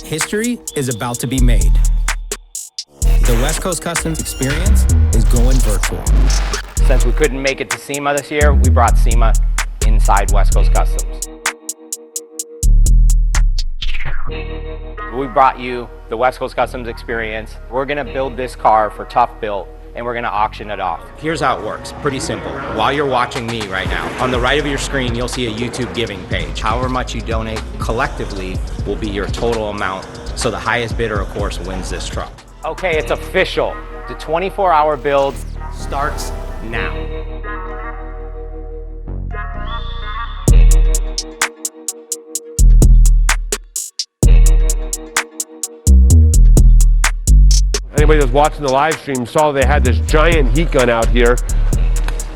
History is about to be made. The West Coast Customs experience is going virtual. Since we couldn't make it to SEMA this year, we brought SEMA inside West Coast Customs. We brought you the West Coast Customs experience. We're gonna build this car for ToughBuilt and we're gonna auction it off. Here's how it works, pretty simple. While you're watching me right now, on the right of your screen, you'll see a YouTube giving page. However much you donate collectively will be your total amount. So the highest bidder, of course, wins this truck. Okay, it's official. The 24-hour build starts now. Anybody that's watching the live stream saw they had this giant heat gun out here.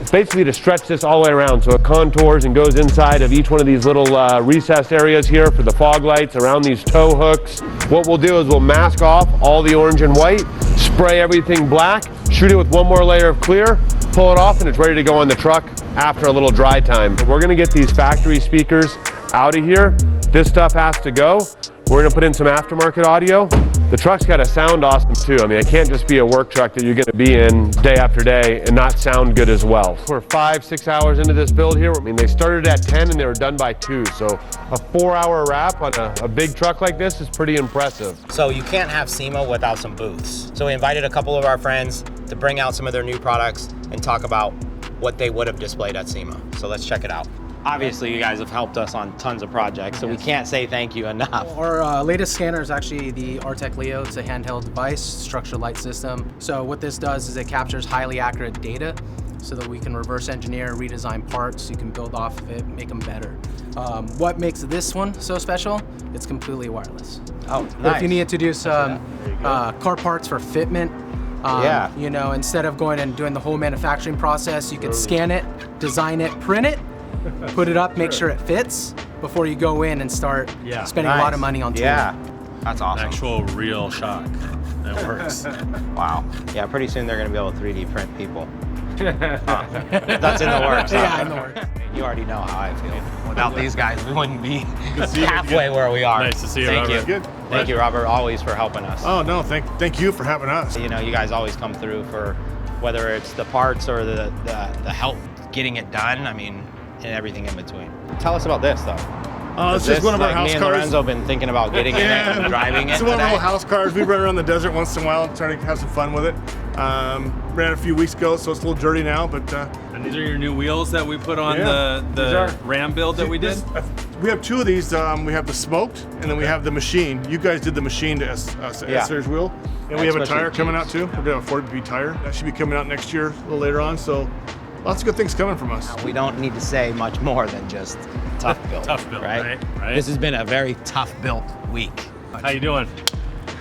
It's basically to stretch this all the way around, so it contours and goes inside of each one of these little recessed areas here for the fog lights around these tow hooks. What we'll do is we'll mask off all the orange and white, spray everything black, shoot it with one more layer of clear, pull it off, and it's ready to go on the truck after a little dry time. We're gonna get these factory speakers out of here. This stuff has to go. We're gonna put in some aftermarket audio. The truck's got to sound awesome too. I mean, it can't just be a work truck that you're going to be in day after day and not sound good as well. We're 5-6 hours into this build here. I mean, they started at 10 and they were done by 2. So a 4-hour wrap on a big truck like this is pretty impressive. So you can't have SEMA without some booths. So we invited a couple of our friends to bring out some of their new products and talk about what they would have displayed at SEMA. So let's check it out. Obviously, you guys have helped us on tons of projects, so we can't say thank you enough. Our latest scanner is actually the Artec Leo. It's a handheld device, structured light system. So what this does is it captures highly accurate data so that we can reverse engineer, redesign parts, you can build off of it, make them better. What makes this one so special? It's completely wireless. Oh, nice. If you need to do some car parts for fitment, you know, instead of going and doing the whole manufacturing process, you can scan it, design it, print it, put it up, make sure it fits before you go in and start spending a lot of money on tooling. Yeah, that's awesome. Actual real shock that works. Wow. Yeah, pretty soon they're going to be able to 3D print people. That's in the works. Yeah, in the works. You already know how I feel. Without these guys, we wouldn't be halfway where we are. Nice to see you, Thank Robert. you. Good. Thank you, Robert, always for helping us. Oh no, thank you for having us. You know, you guys always come through for whether it's the parts or the help getting it done. I mean, and everything in between. Tell us about this though. This is one of our house me and cars. Lorenzo have been thinking about getting in it and driving it. It's one of our today. little house cars. We run around the desert once in a while, trying to have some fun with it. Ran a few weeks ago, so it's a little dirty now, but. And these are your new wheels that we put on the Ram build that we did? We have 2 of these. We have the smoked, and then we have the machine. You guys did the machine to S-Series wheel. And we have a tire coming out too. We're gonna have a 40B tire. That should be coming out next year, a little later on. So lots of good things coming from us. We don't need to say much more than just ToughBuilt. ToughBuilt, right? This has been a very ToughBuilt week. How you doing?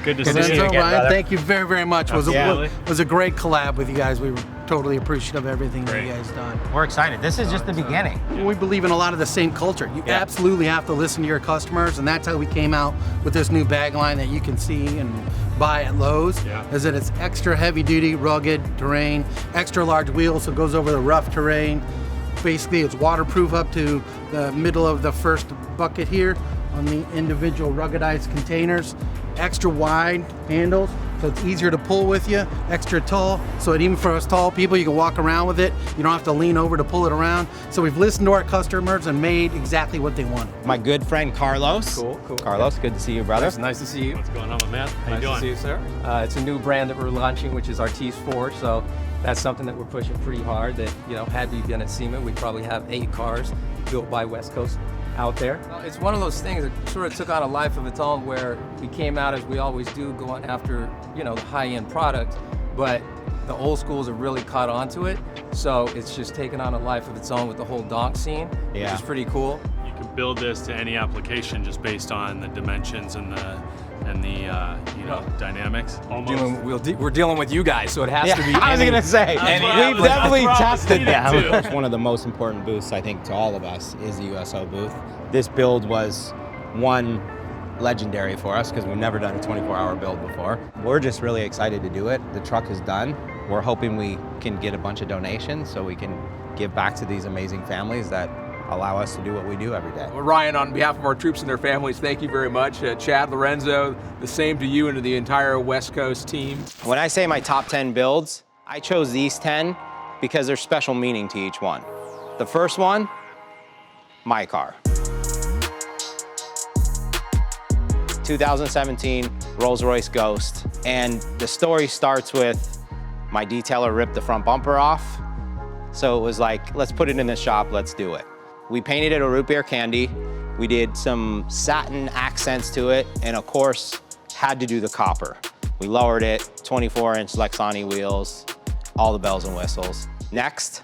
Good to see see you you again. again, brother. Thank you very, very much. It Absolutely. was a great collab with you guys. We were totally appreciative of everything that you guys done. We're excited. This is just the beginning. We believe in a lot of the same culture. You absolutely have to listen to your customers, and that's how we came out with this new bag line that you can see and buy at Lowe's. Is that it's extra heavy duty, rugged terrain, extra large wheels, so it goes over the rough terrain. Basically, it's waterproof up to the middle of the first bucket here on the individual ruggedized containers. Extra wide handles, so it's easier to pull with you. Extra tall, so that even for us tall people, you can walk around with it. You don't have to lean over to pull it around. So we've listened to our customers and made exactly what they wanted. My good friend Carlos. Cool. Carlos, good to see you, brother. It's nice to see you. What's going on, my man? How you Nice doing? to see you, sir. It's a new brand that we're launching, which is Artis 4. So that's something that we're pushing pretty hard. That, you know, had we been at SEMA, we'd probably have 8 cars built by West Coast out there. It's one of those things that sort of took on a life of its own, where we came out, as we always do, going after, you know, the high-end product, but the old schools have really caught on to it. So it's just taken on a life of its own with the whole donk scene, which is pretty cool. You can build this to any application just based on the dimensions and the you know, dynamics. We're dealing with you guys, so it has to be. I was going to say, we've definitely tested that. that. One of the most important booths, I think, to all of us is the USO booth. This build was legendary for us because we've never done a 24-hour build before. We're just really excited to do it. The truck is done. We're hoping we can get a bunch of donations so we can give back to these amazing families that allow us to do what we do every day. Well, Ryan, on behalf of our troops and their families, thank you very much. Chad, Lorenzo, the same to you and to the entire West Coast team. When I say my top 10 builds, I chose these 10 because there's special meaning to each one. The first one, my car. 2017 Rolls-Royce Ghost. And the story starts with my detailer ripped the front bumper off. So it was like, let's put it in the shop, let's do it. We painted it a root beer candy. We did some satin accents to it, and of course, had to do the copper. We lowered it, 24-inch Lexani wheels, all the bells and whistles. Next,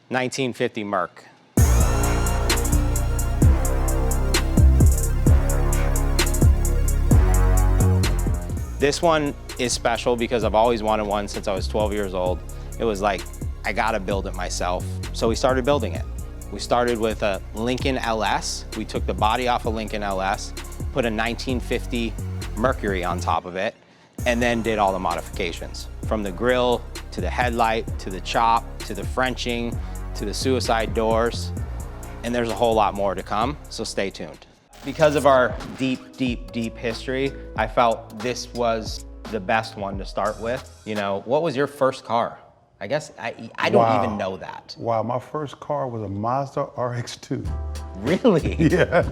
1950 Merc. This one is special because I've always wanted one since I was 12 years old. It was like, I gotta build it myself. So we started building it. We started with a Lincoln LS. We took the body off a Lincoln LS, put a 1950 Mercury on top of it, and then did all the modifications. From the grille, to the headlight, to the chop, to the Frenching, to the suicide doors. And there's a whole lot more to come, so stay tuned. Because of our deep, deep, deep history, I felt this was the best one to start with. You know, what was your first car? I guess I don't even know that. Wow, my first car was a Mazda RX-2. Really? Yeah.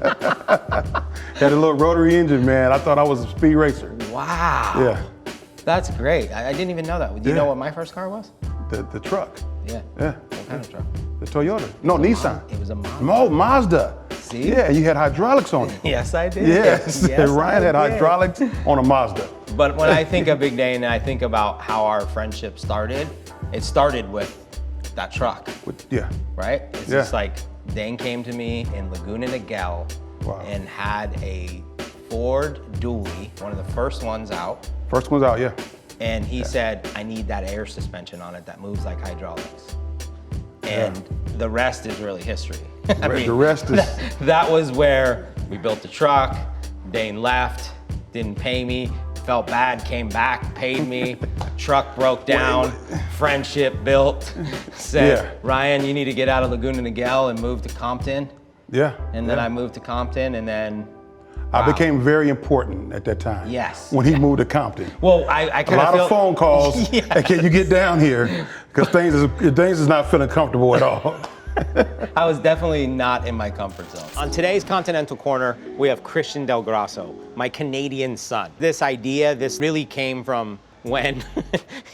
Had a little rotary engine, man. I thought I was a speed racer. Wow. Yeah. That's great. I didn't even know that. Do you know what my first car was? The truck. Yeah. Yeah. What kind of truck? The Toyota. No, Nissan. It was a Mazda. No, Mazda. See? Yeah, you had hydraulics on it. Yes, I did. Yes, Yes, Ryan had hydraulics on a Mazda. But when I think of Big Dane and I think about how our friendship started, it started with that truck. Yeah. Right? It's just like Dane came to me in Laguna Niguel and had a Ford Dually, one of the first ones out. First one's out, yeah. And he said, I need that air suspension on it that moves like hydraulics. And the rest is really history. I mean, the rest is... That was where we built the truck, Dane left, didn't pay me, felt bad, came back, paid me, truck broke down, friendship built, said, Ryan, you need to get out of Laguna Niguel and move to Compton. Yeah. And then I moved to Compton, and then I became very important at that time. Yes. When he moved to Compton. Well, I kind of a lot of phone calls. Hey, can you get down here? Because things is not feeling comfortable at all. I was definitely not in my comfort zone. On today's Continental Corner, we have Christian Del Grasso, my Canadian son. This idea, this really came from when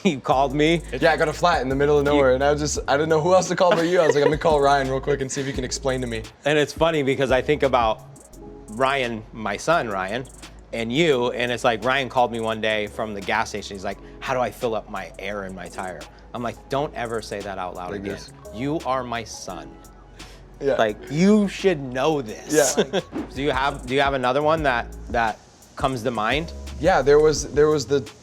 you called me. Yeah, I got a flat in the middle of nowhere, and I didn't know who else to call but you. I was like, I'm gonna call Ryan real quick and see if he can explain to me. And it's funny because I think about Ryan, my son Ryan, and you, and it's like Ryan called me one day from the gas station. He's like, how do I fill up my air in my tire? I'm like, don't ever say that out loud again. You are my son. Yeah. Like, you should know this. Yeah. Do you have another one that comes to mind? Yeah, there was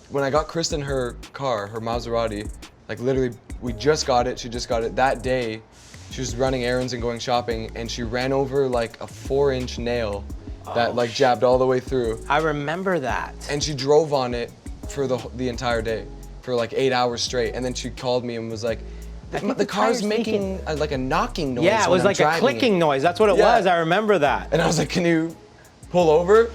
when I got Kristen her car, her Maserati, like literally we just got it, she just got it that day. She was running errands and going shopping, and she ran over like a 4-inch nail that like jabbed all the way through. I remember that. And she drove on it for the entire day, for like 8 hours straight. And then she called me and was like, the car's making like a knocking noise. Yeah, it was like a clicking noise. That's what it was. I remember that. And I was like, can you pull over?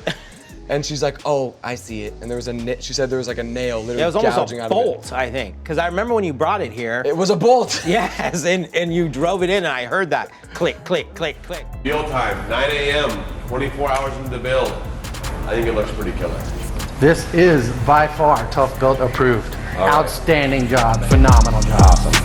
And she's like, oh, I see it. And there was she said there was like a nail literally it was gouging almost a bolt, I think. Because I remember when you brought it here. It was a bolt. Yes, and you drove it in and I heard that click, click, click, click. Build time, 9 a.m., 24 hours into the build. I think it looks pretty killer. This is by far ToughBuilt approved. Outstanding job, phenomenal job. Awesome.